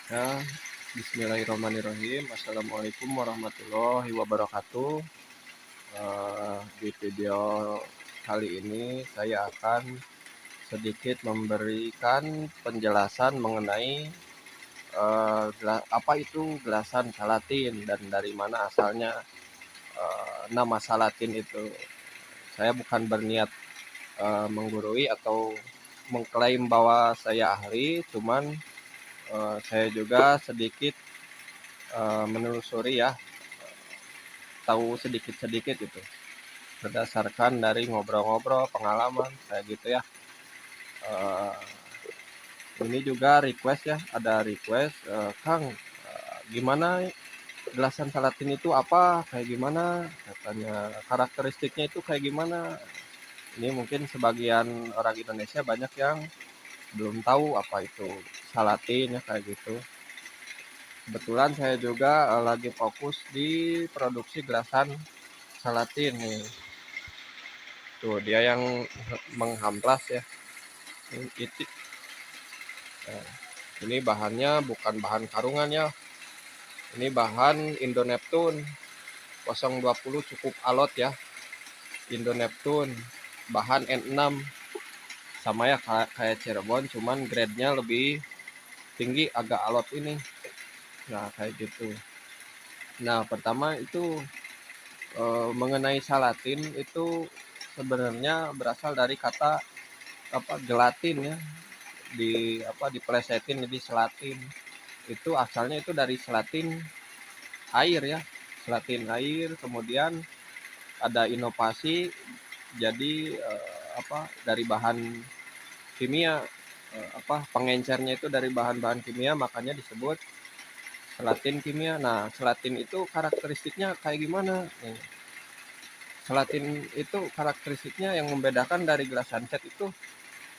Ya, bismillahirrahmanirrahim. Assalamualaikum warahmatullahi wabarakatuh. Di video kali ini saya akan sedikit memberikan penjelasan mengenai apa itu gelasan salatin dan dari mana asalnya nama salatin itu. Saya bukan berniat menggurui atau mengklaim bahwa saya ahli, cuman saya juga sedikit menelusuri ya, tahu sedikit-sedikit itu berdasarkan dari ngobrol-ngobrol pengalaman kayak gitu ya. Eh, ini juga request ya, ada request, Kang, gimana gelasan salatin itu apa, kayak gimana, katanya karakteristiknya itu kayak gimana. Ini mungkin sebagian orang Indonesia banyak yang belum tahu apa itu salatin ya, kayak gitu. Kebetulan saya juga lagi fokus di produksi gelasan salatin nih. Tuh dia yang menghamplas ya. Ini bahannya bukan bahan karungan ya. Ini bahan Indo Neptune 020 cukup alot ya. Indo Neptune bahan N6 sama ya kayak Cirebon, cuman grade-nya lebih tinggi, agak alot ini. Nah, kayak gitu. Nah, pertama itu mengenai salatin itu sebenarnya berasal dari kata apa gelatin ya, diplesetin jadi selatin. Itu asalnya itu dari selatin air ya, selatin air, kemudian ada inovasi jadi dari bahan kimia, pengencernya itu dari bahan-bahan kimia, makanya disebut selatin kimia. Nah, selatin itu karakteristiknya kayak gimana nih? Selatin itu karakteristiknya yang membedakan dari gelas sunset itu,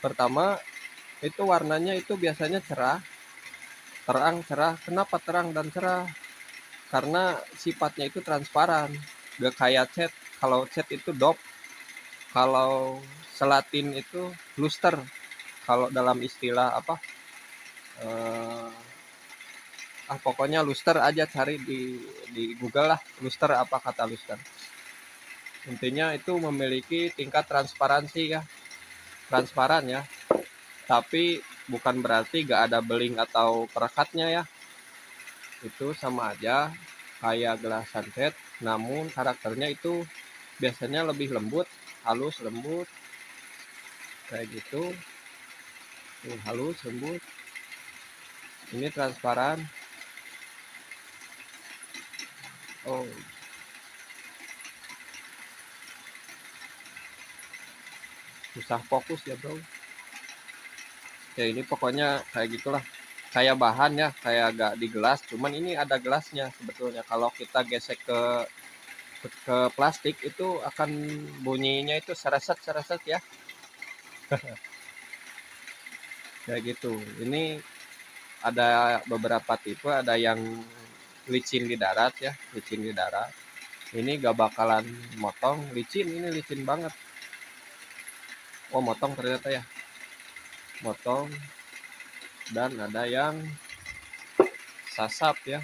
pertama itu warnanya itu biasanya cerah, terang, cerah. Kenapa terang dan cerah? Karena sifatnya itu transparan, gak kayak cat. Kalau cat itu dop, kalau selatin itu luster. Kalau dalam istilah eh, pokoknya luster aja, cari di Google lah, luster, apa kata luster. Intinya itu memiliki tingkat transparansi ya, transparan ya, tapi bukan berarti gak ada beling atau perekatnya ya. Itu sama aja kayak gelas sunset, namun karakternya itu biasanya lebih lembut, halus, lembut, kayak gitu. Tuh, halus, lembut. Ini transparan. Oh, susah fokus ya bro. Ya ini pokoknya kayak gitulah. Kayak bahan ya, kayak agak di gelas, cuman ini ada gelasnya sebetulnya. Kalau kita gesek ke plastik itu akan bunyinya itu sereset sereset ya, kayak gitu. Ini ada beberapa tipe, ada yang licin di darat ya, licin di darat. Ini gak bakalan motong, licin, ini licin banget. Oh, motong ternyata ya, motong. Dan ada yang sasap ya,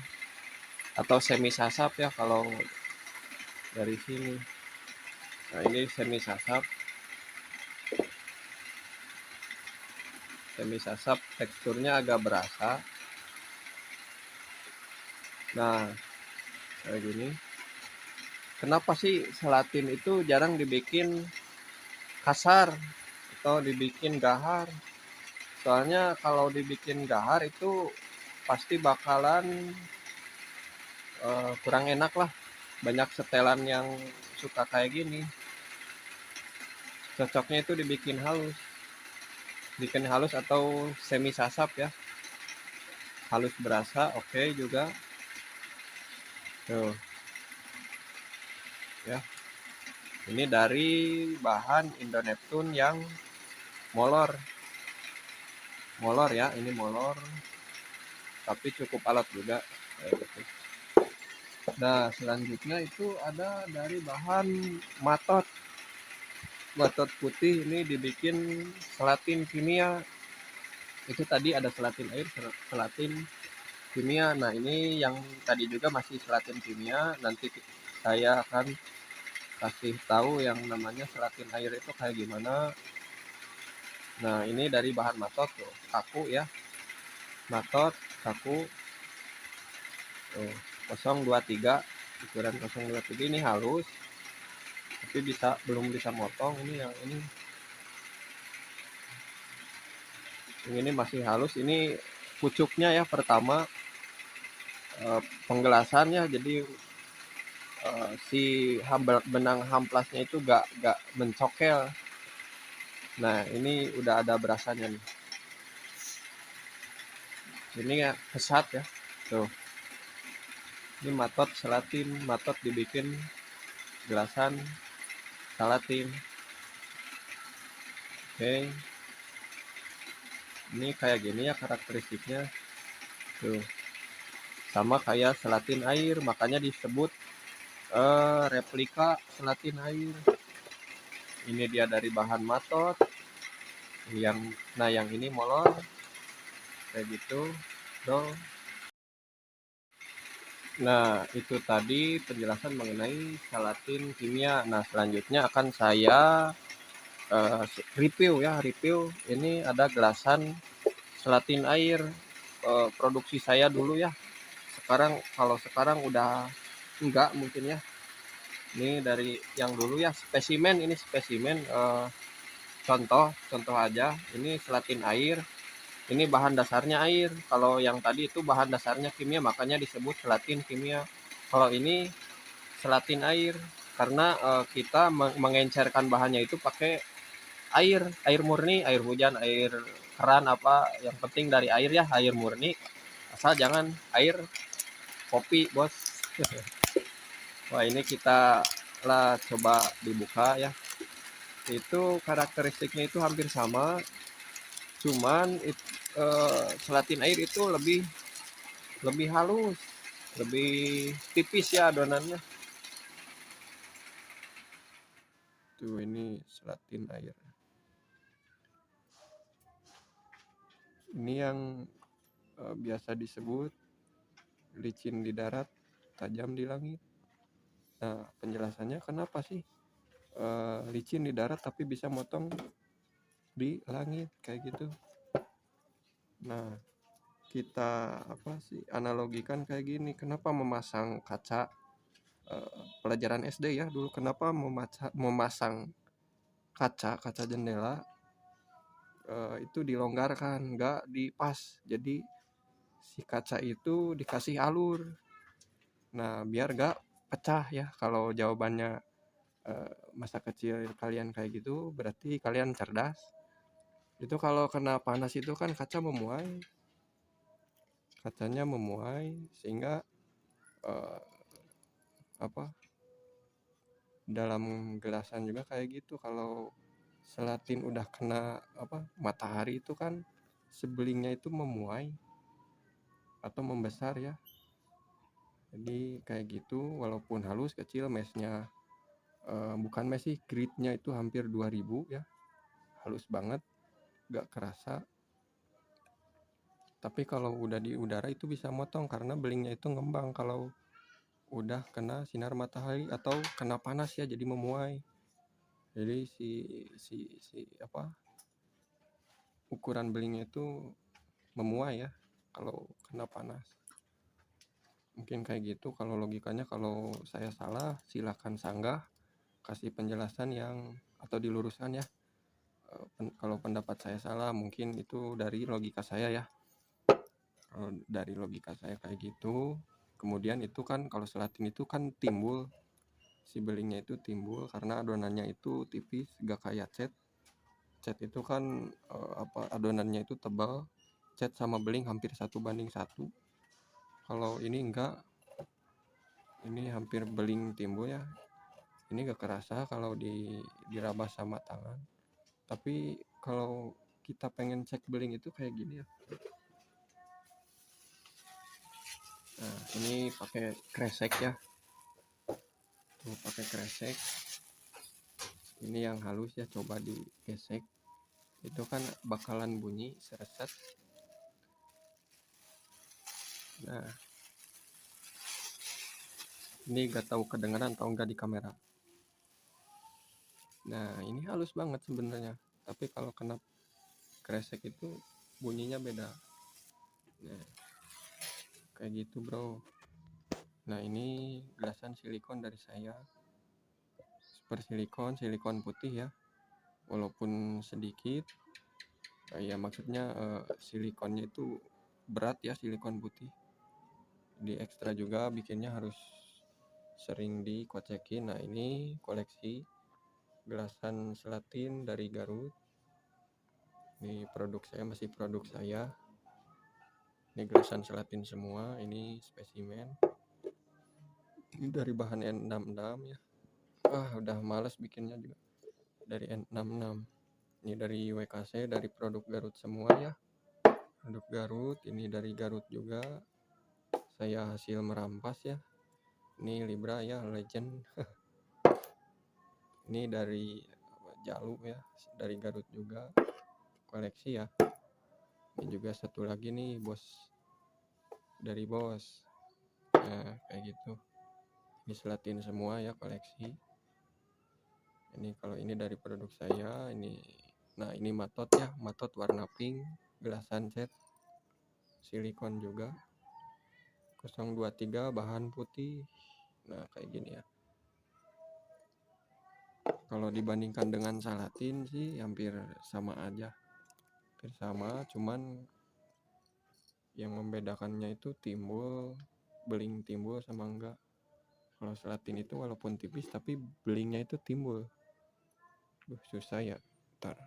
atau semi sasap ya kalau dari sini. Nah, ini semi sasap. Semi sasap teksturnya agak berasa. Nah, kayak gini. Kenapa sih selatin itu jarang dibikin kasar atau dibikin gahar? Soalnya kalau dibikin gahar itu pasti bakalan kurang enak lah. Banyak setelan yang suka kayak gini. Cocoknya itu dibikin halus. Bikin halus atau semi sasap ya. Halus berasa oke okay juga. Tuh ya. Ini dari bahan Indo Neptune yang molor. Molor ya, ini molor. Tapi cukup alat juga. Kayak gitu. Nah, selanjutnya itu ada dari bahan matot. Matot putih ini dibikin selatin kimia. Itu tadi ada selatin air, selatin kimia. Nah, ini yang tadi juga masih selatin kimia, nanti saya akan kasih tahu yang namanya selatin air itu kayak gimana. Nah, ini dari bahan matot tuh, kaku ya, matot, kaku, tuh, 023, ukuran 023 ini halus, tapi belum bisa motong. Ini yang ini masih halus. Ini pucuknya ya pertama, penggelasannya, jadi si benang hamplasnya itu gak mencokel. Nah, ini udah ada berasanya nih. Ini ya kesat ya. Tuh. Ini matot selatin, matot dibikin gelasan salatin. Oke. Ini kayak gini ya karakteristiknya. Tuh. Sama kayak selatin air, makanya disebut replika selatin air. Ini dia dari bahan matot. Yang ini molor kayak gitu. Tuh. Nah, itu tadi penjelasan mengenai salatin kimia. Nah, selanjutnya akan saya review. Ini ada gelasan salatin air, produksi saya dulu ya. Kalau sekarang udah enggak mungkin ya. Ini dari yang dulu ya, spesimen. Ini spesimen, contoh aja. Ini salatin air. Ini bahan dasarnya air. Kalau yang tadi itu bahan dasarnya kimia, makanya disebut salatin kimia. Kalau ini selatin air, karena kita mengencerkan bahannya itu pakai air murni, air hujan, air keran, apa yang penting dari air ya, air murni, asal jangan air kopi bos. Wah, ini kita lah coba dibuka ya. Itu karakteristiknya itu hampir sama, cuman selatin air itu lebih lebih halus, lebih tipis ya adonannya. Tuh, ini selatin air. Ini yang biasa disebut licin di darat, tajam di langit. Nah, penjelasannya kenapa sih licin di darat tapi bisa motong di langit kayak gitu. Nah, kita analogikan kayak gini. Kenapa memasang kaca, pelajaran SD ya dulu, kenapa memasang kaca jendela itu dilonggarkan, nggak dipas. Jadi si kaca itu dikasih alur. Nah, biar nggak pecah ya. Kalau jawabannya masa kecil kalian kayak gitu, berarti kalian cerdas. Itu kalau kena panas itu kan kacanya memuai sehingga eh, dalam gelasan juga kayak gitu. Kalau selatin udah kena matahari itu kan sebelingnya itu memuai atau membesar ya. Jadi kayak gitu, walaupun halus kecil, mesnya bukan mes sih, gritnya itu hampir 2000 ya, halus banget, gak kerasa. Tapi kalau udah di udara itu bisa motong karena belingnya itu ngembang kalau udah kena sinar matahari atau kena panas ya, jadi memuai. Jadi ukuran belingnya itu memuai ya kalau kena panas. Mungkin kayak gitu kalau logikanya. Kalau saya salah silakan sanggah, kasih penjelasan yang atau diluruskan ya. Kalau pendapat saya salah, mungkin itu dari logika saya ya. Kalau dari logika saya kayak gitu. Kemudian itu kan kalau selatin itu kan timbul, si belingnya itu timbul karena adonannya itu tipis, gak kayak cat itu kan adonannya itu tebal, cat sama beling hampir 1:1. Kalau ini enggak, ini hampir beling timbul ya. Ini gak kerasa kalau diraba sama tangan. Tapi kalau kita pengen cek beling itu kayak gini ya. Nah, ini pakai kresek ya. Tuh, pakai kresek. Ini yang halus ya, coba digesek. Itu kan bakalan bunyi sereset. Nah, ini gak tahu kedengeran atau enggak di kamera. Nah, ini halus banget sebenarnya, tapi kalau kena kresek itu bunyinya beda. Nah, kayak gitu bro. Nah, ini gelasan silikon dari saya, super silikon putih ya, walaupun sedikit. Ya maksudnya silikonnya itu berat ya, silikon putih. Di ekstra juga bikinnya harus sering dikocekin. Nah, ini koleksi gelasan Selatin dari Garut. Ini produk saya, masih produk saya. Ini gelasan Selatin semua, ini spesimen. Ini dari bahan N66 ya. Udah males bikinnya juga. Dari N66. Ini dari WKC, dari produk Garut semua ya. Produk Garut, ini dari Garut juga. Saya hasil merampas ya. Ini Libra ya, Legend. Ini dari Jalu ya, dari Garut juga, koleksi ya. Ini juga satu lagi nih Bos, dari Bos. Nah, kayak gitu. Ini Selatin semua ya, koleksi. Ini kalau ini dari produk saya, ini. Nah, ini matot ya, matot warna pink, gelasan set silikon juga. 023 bahan putih. Nah, kayak gini ya. Kalau dibandingkan dengan Selatin sih hampir sama aja. Hampir sama, cuman yang membedakannya itu timbul, beling timbul sama enggak. Kalau Selatin itu walaupun tipis tapi belingnya itu timbul. Susah ya. Ntar.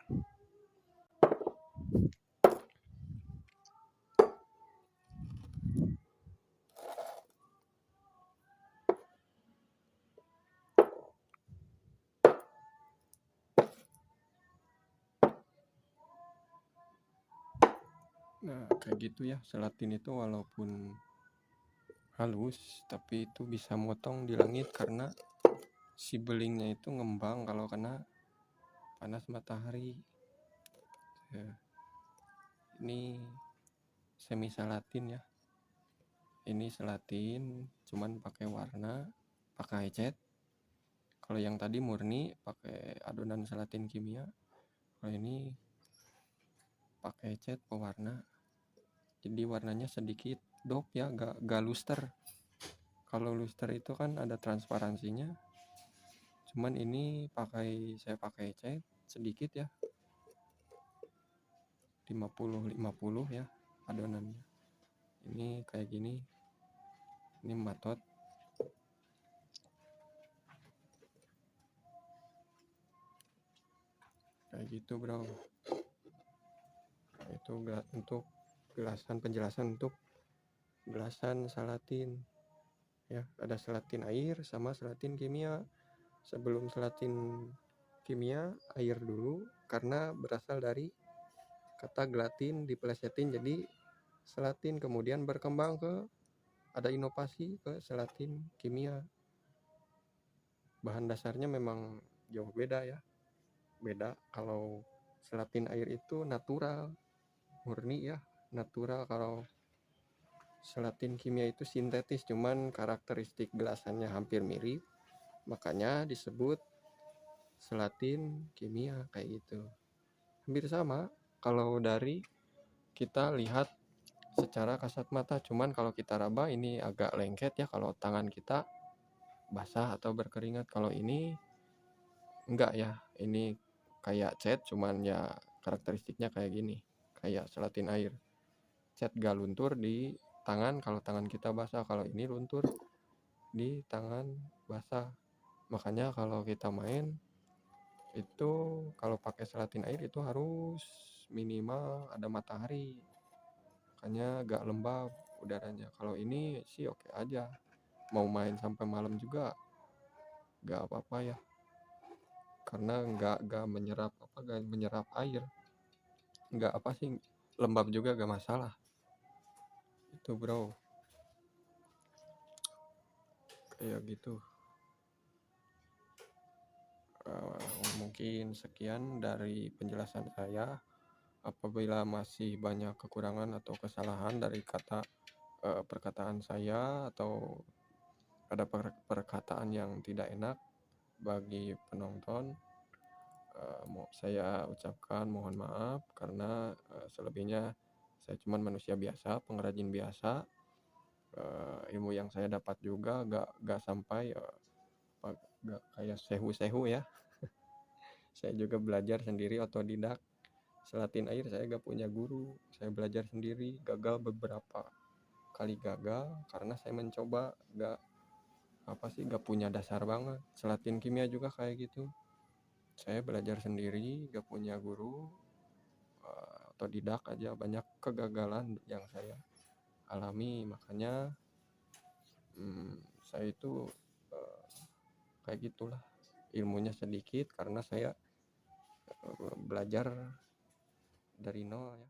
Nah, kayak gitu ya. Selatin itu walaupun halus tapi itu bisa motong di langit karena si belingnya itu ngembang kalau kena panas matahari ya. Ini semi Selatin ya, ini Selatin cuman pakai warna, pakai cat. Kalau yang tadi murni pakai adonan Selatin kimia. Kalau ini pakai cat pewarna, jadi warnanya sedikit dop ya, gak luster. Kalau luster itu kan ada transparansinya, cuman ini saya pakai cat sedikit ya, 50-50 ya adonannya. Ini kayak gini, ini matot. Kayak gitu bro. Nah, itu untuk gelasan, penjelasan untuk gelasan Selatin ya. Ada Selatin air sama Selatin kimia. Sebelum Selatin kimia, air dulu, karena berasal dari kata gelatin dipelesetin jadi Selatin, kemudian berkembang ke, ada inovasi ke Selatin kimia. Bahan dasarnya memang jauh beda ya, beda. Kalau Selatin air itu natural, murni ya, natural. Kalau Selatin kimia itu sintetis, cuman karakteristik gelasannya hampir mirip, makanya disebut Selatin kimia kayak gitu. Hampir sama kalau dari kita lihat secara kasat mata, cuman kalau kita raba ini agak lengket ya kalau tangan kita basah atau berkeringat. Kalau ini enggak ya, ini kayak cat, cuman ya karakteristiknya kayak gini, kayak Selatin air. Cat gak luntur di tangan kalau tangan kita basah, kalau ini luntur di tangan basah. Makanya kalau kita main itu, kalau pakai Selatin air itu harus minimal ada matahari, makanya gak lembab udaranya. Kalau ini sih oke aja, mau main sampai malam juga gak apa-apa ya, karena gak menyerap air, gak apa sih, lembab juga gak masalah. Itu bro, kayak gitu. Mungkin sekian dari penjelasan saya. Apabila masih banyak kekurangan atau kesalahan dari kata perkataan saya atau ada perkataan yang tidak enak bagi penonton, saya ucapkan mohon maaf karena selebihnya saya cuman manusia biasa, pengrajin biasa. Ilmu yang saya dapat juga gak sampai gak kayak sehu-sehu ya. Saya juga belajar sendiri otodidak. Selatin air saya gak punya guru, saya belajar sendiri, gagal beberapa kali gagal karena saya mencoba gak punya dasar banget. Selatin kimia juga kayak gitu, saya belajar sendiri, gak punya guru, otodidak aja, banyak kegagalan yang saya alami. Makanya saya itu kayak gitulah, ilmunya sedikit karena saya belajar dari nol ya.